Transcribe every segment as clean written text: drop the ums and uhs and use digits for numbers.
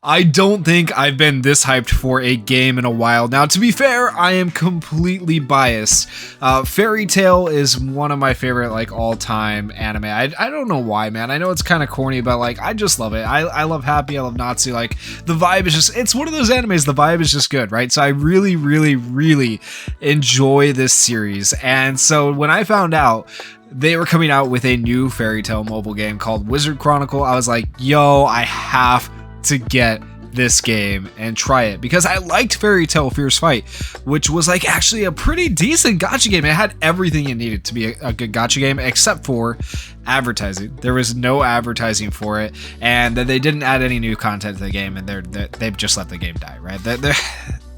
I don't think I've been this hyped for a game in a while. Now, to be fair, I am completely biased. Fairy Tail is one of my favorite, like, all-time anime. I don't know why, man. I know it's kind of corny, but, like, I just love it. I love Happy, I love Natsu. Like, the vibe is just, it's one of those animes, the vibe is just good, right? So I really, really, really enjoy this series. And so when I found out they were coming out with a new Fairy Tail mobile game called Wizard Chronicle, I was like, yo, I have to get this game and try it, because I liked Fairy Tail Fierce Fight, which was like actually a pretty decent gacha game. It had everything it needed to be a good gacha game except for advertising. There was no advertising for it, and they didn't add any new content to the game, and they've just let the game die, right?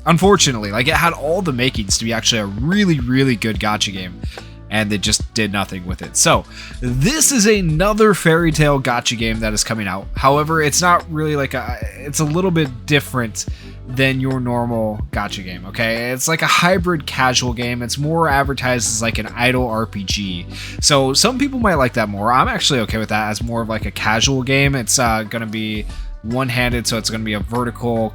Unfortunately, like, it had all the makings to be actually a really, really good gacha game, and they just did nothing with it. So this is another Fairy Tail gacha game that is coming out. However, it's not really like it's a little bit different than your normal gacha game, okay? It's like a hybrid casual game. It's more advertised as like an idle RPG. So some people might like that more. I'm actually okay with that as more of like a casual game. It's gonna be one-handed, so it's gonna be a vertical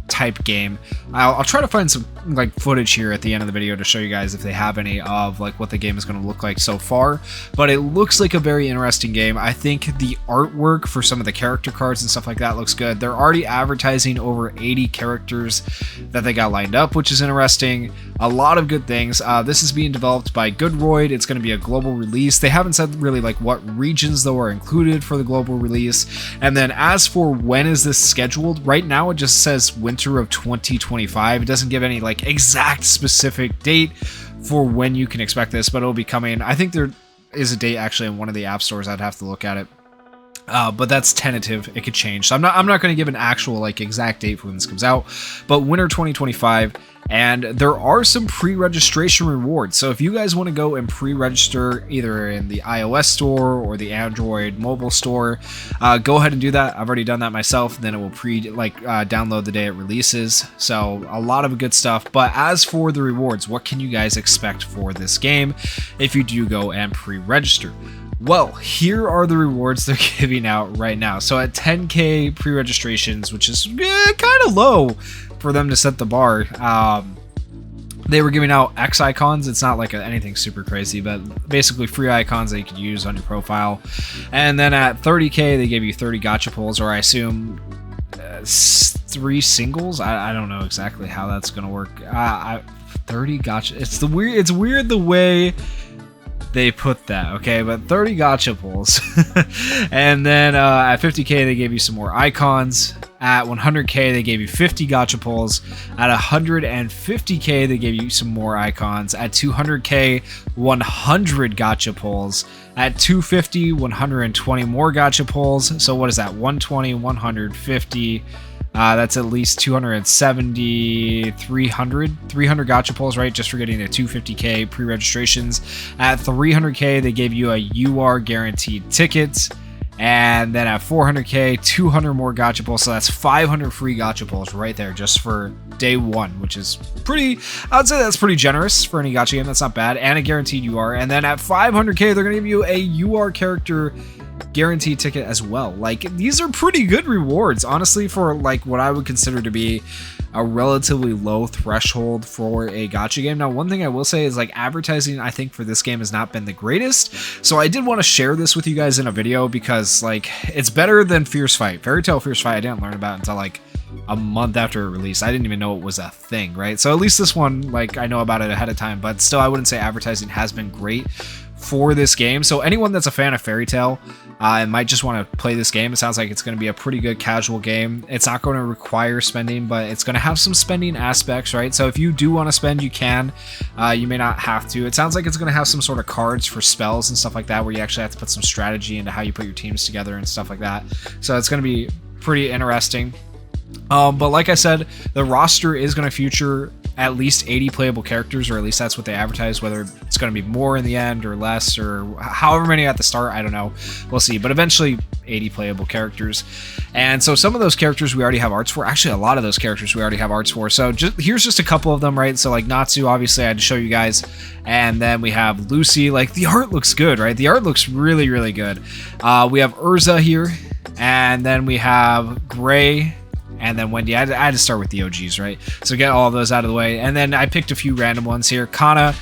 type game. I'll try to find some like footage here at the end of the video to show you guys if they have any of like what the game is going to look like so far, but it looks like a very interesting game. I think the artwork for some of the character cards and stuff like that looks good. They're already advertising over 80 characters that they got lined up, which is interesting. A lot of good things. This is being developed by Goodroid. It's going to be a global release. They haven't said really like what regions though are included for the global release. And then as for when is this scheduled, right now it just says winter of 2025. It doesn't give any like exact specific date for when you can expect this, but it'll be coming. I think there is a date actually in one of the app stores. I'd have to look at it. But that's tentative. It could change. So I'm not going to give an actual like exact date for when this comes out, but winter 2025. And there are some pre-registration rewards. So if you guys want to go and pre-register either in the iOS store or the Android mobile store, go ahead and do that. I've already done that myself. Then it will download the day it releases. So a lot of good stuff. But as for the rewards, what can you guys expect for this game if you do go and pre-register? Well, here are the rewards they're giving out right now. So at 10K pre-registrations, which is kind of low for them to set the bar, they were giving out X icons. It's not like anything super crazy, but basically free icons that you could use on your profile. And then at 30K, they gave you 30 gacha pulls, or I assume 3 singles. I don't know exactly how that's gonna work. 30 gacha. It's weird the way they put that, okay, but 30 gacha pulls. And then at 50K they gave you some more icons. At 100K they gave you 50 gacha pulls. At 150K they gave you some more icons. At 200K 100 gacha pulls. At 250 120 more gacha pulls. So what is that? 120, 150, that's at least 270, 300 gacha pulls, right? Just for getting the 250K pre-registrations. At 300K, they gave you a UR guaranteed ticket. And then at 400K, 200 more gacha pulls. So that's 500 free gacha pulls right there just for day one, which is pretty, I would say that's pretty generous for any gacha game. That's not bad. And a guaranteed UR. And then at 500K, they're going to give you a UR character guaranteed ticket as well. Like, these are pretty good rewards, honestly, for like what I would consider to be a relatively low threshold for a gacha game. Now, one thing I will say is like advertising, I think for this game has not been the greatest. So I did want to share this with you guys in a video because like it's better than Fierce Fight. Fairy Tail Fierce Fight I didn't learn about until like a month after it released. I didn't even know it was a thing, right? So at least this one, like, I know about it ahead of time, but still I wouldn't say advertising has been great for this game. So anyone that's a fan of Fairy Tail and might just want to play this game, it sounds like it's going to be a pretty good casual game. It's not going to require spending, but it's going to have some spending aspects, right? So if you do want to spend, you can. You may not have to. It sounds like it's going to have some sort of cards for spells and stuff like that, where you actually have to put some strategy into how you put your teams together and stuff like that. So it's going to be pretty interesting. But like I said, the roster is going to feature at least 80 playable characters, or at least that's what they advertise. Whether it's going to be more in the end or less, or however many at the start, I don't know. We'll see. But eventually 80 playable characters. And so some of those characters we already have arts for. Actually, a lot of those characters we already have arts for. So here's just a couple of them, right? So like Natsu, obviously I had to show you guys. And then we have Lucy. Like the art looks good, right? The art looks really, really good. We have Urza here. And then we have Gray. And then Wendy. I had to start with the OGs, right? So get all of those out of the way. And then I picked a few random ones here. Kana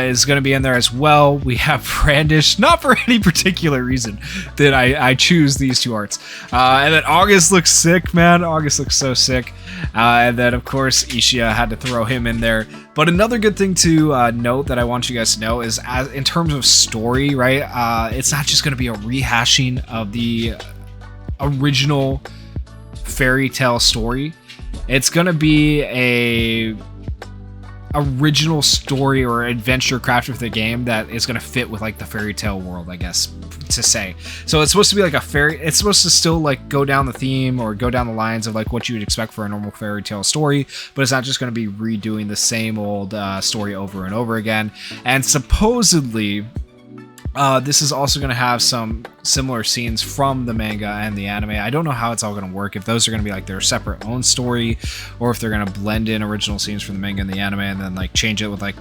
is going to be in there as well. We have Brandish, not for any particular reason that I choose these two arts. And then August looks sick, man. August looks so sick. And then, of course, Ishia, had to throw him in there. But another good thing to note that I want you guys to know is, in terms of story, right? It's not just going to be a rehashing of the original fairy tale story. It's gonna be a original story or adventure crafted for the game that is gonna fit with like the fairy tale world, I guess to say. So it's supposed to be like it's supposed to still like go down the theme or go down the lines of like what you would expect for a normal fairy tale story, but it's not just going to be redoing the same old story over and over again. And supposedly this is also going to have some similar scenes from the manga and the anime. I don't know how it's all going to work, if those are going to be like their separate own story, or if they're going to blend in original scenes from the manga and the anime and then like change it with like,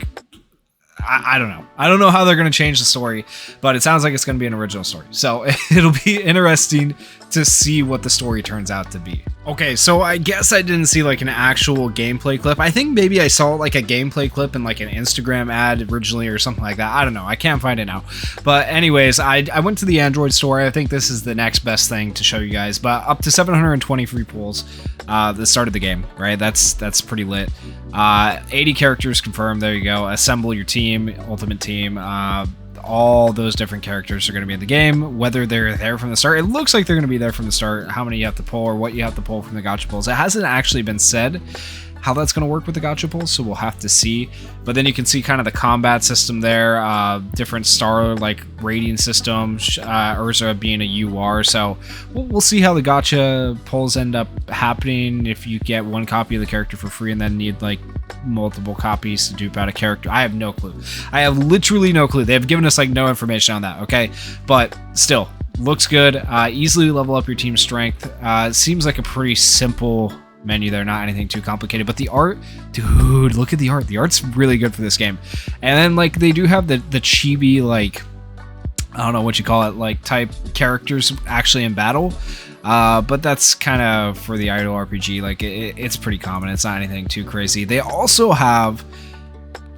I don't know. I don't know how they're going to change the story, but it sounds like it's going to be an original story. So it'll be interesting to see what the story turns out to be. Okay, so I guess I didn't see like an actual gameplay clip. I think maybe I saw like a gameplay clip in like an Instagram ad originally or something like that. I don't know. I can't find it now. But anyways, I went to the Android store. I think this is the next best thing to show you guys. But up to 720 free pools. The start of the game, right? That's pretty lit. 80 characters confirmed. There you go. Assemble your team, ultimate team. All those different characters are going to be in the game, whether they're there from the start. It looks like they're going to be there from the start. How many you have to pull or what you have to pull from the gacha pulls. It hasn't actually been said how that's going to work with the gacha pulls, so we'll have to see. But then you can see kind of the combat system there, different star like rating systems, Urza being a UR. So we'll see how the gacha pulls end up happening. If you get one copy of the character for free and then need like multiple copies to dupe out a character, I have no clue. I have literally no clue. They have given us like no information on that, okay? But still, looks good. Easily level up your team strength. It seems like a pretty simple menu there, not anything too complicated. But the art, dude, look at the art. The art's really good for this game. And then like they do have the chibi, like, I don't know what you call it, like type characters actually in battle. But that's kind of for the idle RPG. Like it's pretty common. It's not anything too crazy. They also have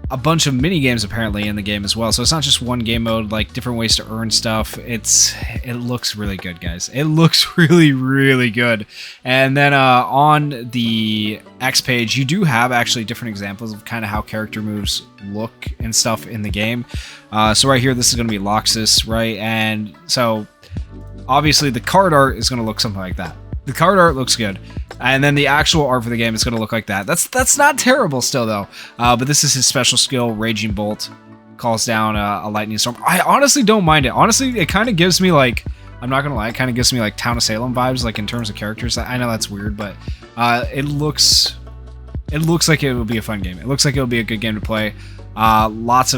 a bunch of mini games apparently in the game as well. So it's not just one game mode, like different ways to earn stuff. It looks really good, guys. It looks really, really good. And then on the X page, you do have actually different examples of kind of how character moves look and stuff in the game. So right here, this is going to be Loxus, right? And so obviously the card art is going to look something like that. The card art looks good. And then the actual art for the game is going to look like that. That's not terrible still, though. But this is his special skill, Raging Bolt. Calls down a lightning storm. I honestly don't mind it. Honestly, it kind of gives me, like, I'm not going to lie, it kind of gives me, like, Town of Salem vibes, like, in terms of characters. I know that's weird, but it looks like it would be a fun game. It looks like it would be a good game to play. Lots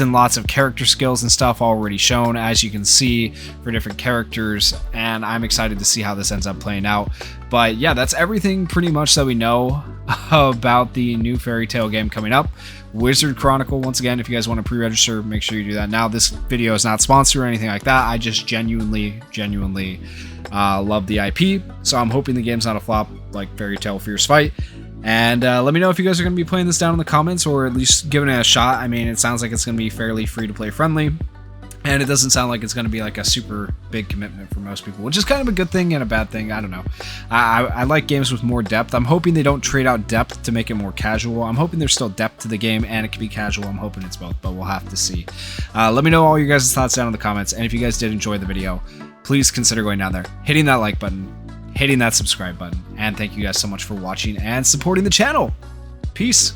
and lots of character skills and stuff already shown, as you can see, for different characters, and I'm excited to see how this ends up playing out. But yeah, that's everything pretty much that we know about the new Fairy Tail game coming up. Wizard Chronicle, once again, if you guys want to pre-register, make sure you do that now. This video is not sponsored or anything like that. I just genuinely love the IP, so I'm hoping the game's not a flop like Fairy Tail Fierce Fight. And let me know if you guys are going to be playing this down in the comments, or at least giving it a shot. I mean, it sounds like it's going to be fairly free-to-play friendly, and it doesn't sound like it's going to be like a super big commitment for most people, which is kind of a good thing and a bad thing. I don't know. I like games with more depth. I'm hoping they don't trade out depth to make it more casual. I'm hoping there's still depth to the game and it can be casual. I'm hoping it's both, but we'll have to see. Let me know all your guys' thoughts down in the comments, and if you guys did enjoy the video, please consider going down there, hitting that like button, hitting that subscribe button, and thank you guys so much for watching and supporting the channel. Peace.